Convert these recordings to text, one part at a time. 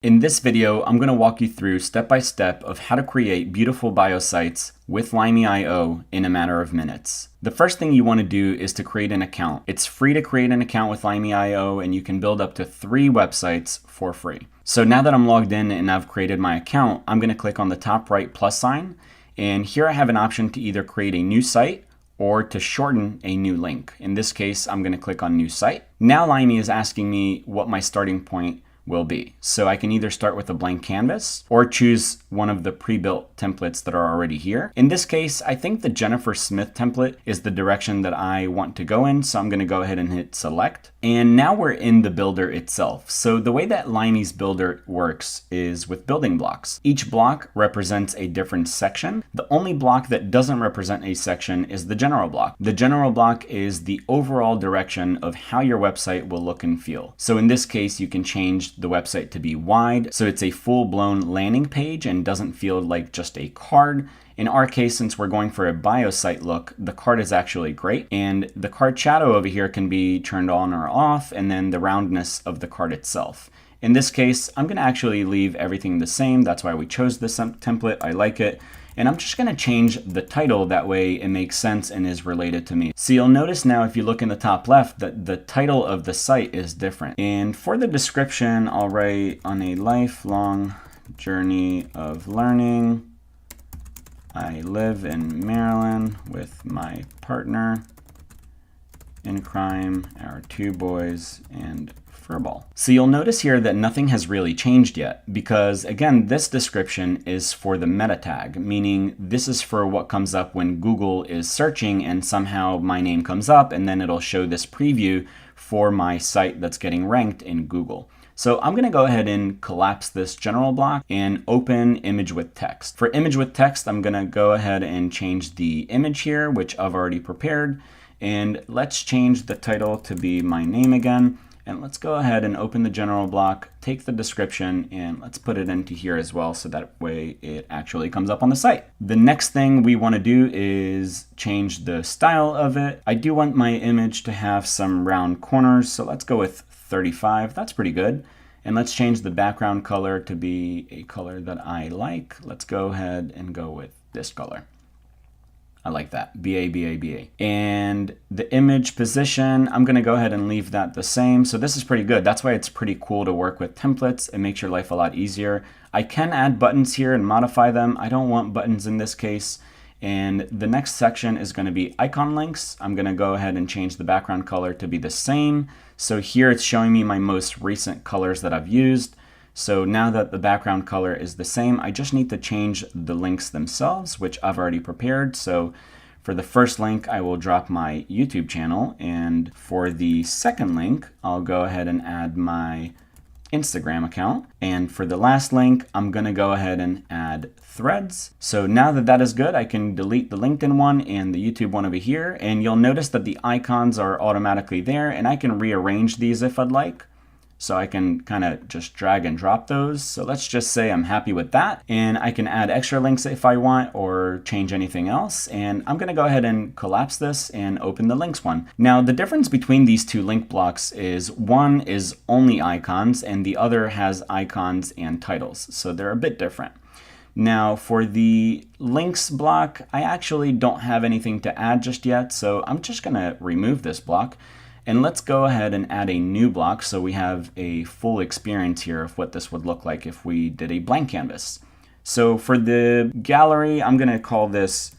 In this video, I'm going to walk you through step by step of how to create beautiful bio sites with Limey.io in a matter of minutes. The first thing you want to do is to create an account. It's free to create an account with Limey.io, and you can build up to 3 websites for free. So now that I'm logged in and I've created my account, I'm going to click on the top right plus sign, and here I have an option to either create a new site or to shorten a new link. In this case, I'm going to click on new site. Now Limey is asking me what my starting point will be. So I can either start with a blank canvas or choose one of the pre-built templates that are already here. In this case, I think the Jennifer Smith template is the direction that I want to go in. So I'm going to go ahead and hit select. And now we're in the builder itself. So the way that Limey's builder works is with building blocks. Each block represents a different section. The only block that doesn't represent a section is the general block. The general block is the overall direction of how your website will look and feel. So in this case, you can change the website to be wide, so it's a full-blown landing page and doesn't feel like just a card. In our case, since we're going for a bio site look, the card is actually great, and the card shadow over here can be turned on or off, and then the roundness of the card itself. In this case, I'm going to actually leave everything the same. That's why we chose this template. I like it. And I'm just going to change the title, that way it makes sense and is related to me. So you'll notice now if you look in the top left that the title of the site is different. And for the description, I'll write on a lifelong journey of learning. I live in Maryland with my partner in crime, our 2 boys, and furball. So you'll notice here that nothing has really changed yet because, again, this description is for the meta tag, meaning this is for what comes up when Google is searching and somehow my name comes up, and then it'll show this preview for my site that's getting ranked in Google. So I'm going to go ahead and collapse this general block and open image with text. For image with text, I'm going to go ahead and change the image here, which I've already prepared. And let's change the title to be my name again. And let's go ahead and open the general block, take the description, and let's put it into here as well, so that way it actually comes up on the site. The next thing we want to do is change the style of it. I do want my image to have some round corners, so let's go with 35. That's pretty good. And let's change the background color to be a color that I like. Let's go ahead and go with this color. I like that, BA, BA, BA. And the image position, I'm gonna go ahead and leave that the same. So this is pretty good. That's why it's pretty cool to work with templates. It makes your life a lot easier. I can add buttons here and modify them. I don't want buttons in this case. And the next section is gonna be icon links. I'm gonna go ahead and change the background color to be the same. So here it's showing me my most recent colors that I've used. So now that the background color is the same, I just need to change the links themselves, which I've already prepared. So for the first link, I will drop my YouTube channel. And for the second link, I'll go ahead and add my Instagram account. And for the last link, I'm gonna go ahead and add threads. So now that that is good, I can delete the LinkedIn one and the YouTube one over here. And you'll notice that the icons are automatically there, and I can rearrange these if I'd like. So I can kind of just drag and drop those. So let's just say I'm happy with that. And I can add extra links if I want or change anything else. And I'm going to go ahead and collapse this and open the links one. Now, the difference between these 2 link blocks is one is only icons and the other has icons and titles. So they're a bit different. Now, for the links block, I actually don't have anything to add just yet. So I'm just going to remove this block. And let's go ahead and add a new block so we have a full experience here of what this would look like if we did a blank canvas. So for the gallery, I'm going to call this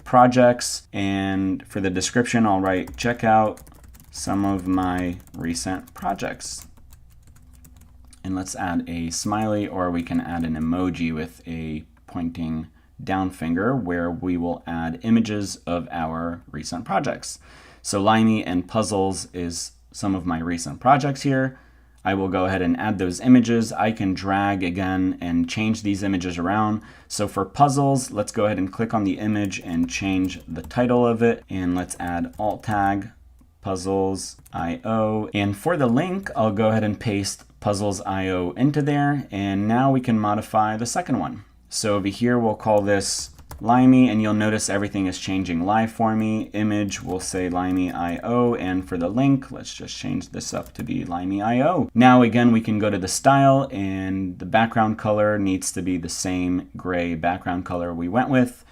projects. And for the description, I'll write check out some of my recent projects. And let's add a smiley, or we can add an emoji with a pointing down finger where we will add images of our recent projects. So Limey and puzzles is some of my recent projects here. I will go ahead and add those images. I can drag again and change these images around. So for puzzles, let's go ahead and click on the image and change the title of it. And let's add alt tag puzzles.io. And for the link, I'll go ahead and paste puzzles.io into there. And now we can modify the second one. So over here, we'll call this Limey, and you'll notice everything is changing live for me. Image will say Limey.io, and for the link, let's just change this up to be Limey.io. Now again, we can go to the style, and the background color needs to be the same gray background color we went with.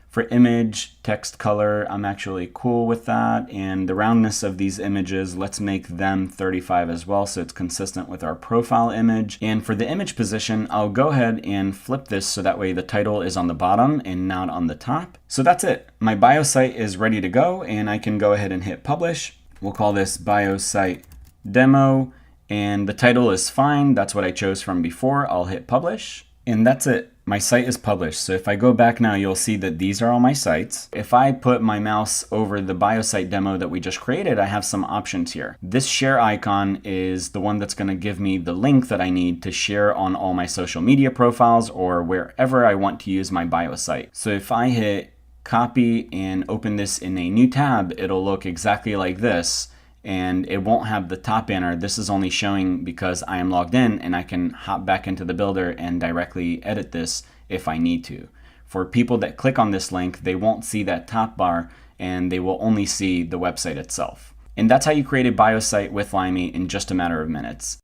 For image, text color, I'm actually cool with that. And the roundness of these images, let's make them 35 as well, so it's consistent with our profile image. And for the image position, I'll go ahead and flip this so that way the title is on the bottom and not on the top. So that's it. My bio site is ready to go, and I can go ahead and hit publish. We'll call this bio site demo, and the title is fine. That's what I chose from before. I'll hit publish, and that's it. My site is published. So if I go back now, you'll see that these are all my sites. If I put my mouse over the bio site demo that we just created, I have some options here. This share icon is the one that's going to give me the link that I need to share on all my social media profiles or wherever I want to use my bio site. So if I hit copy and open this in a new tab, it'll look exactly like this. And it won't have the top banner. This is only showing because I am logged in, and I can hop back into the builder and directly edit this if I need to. For people that click on this link, they won't see that top bar, and they will only see the website itself. And that's how you create a bio site with Limey in just a matter of minutes.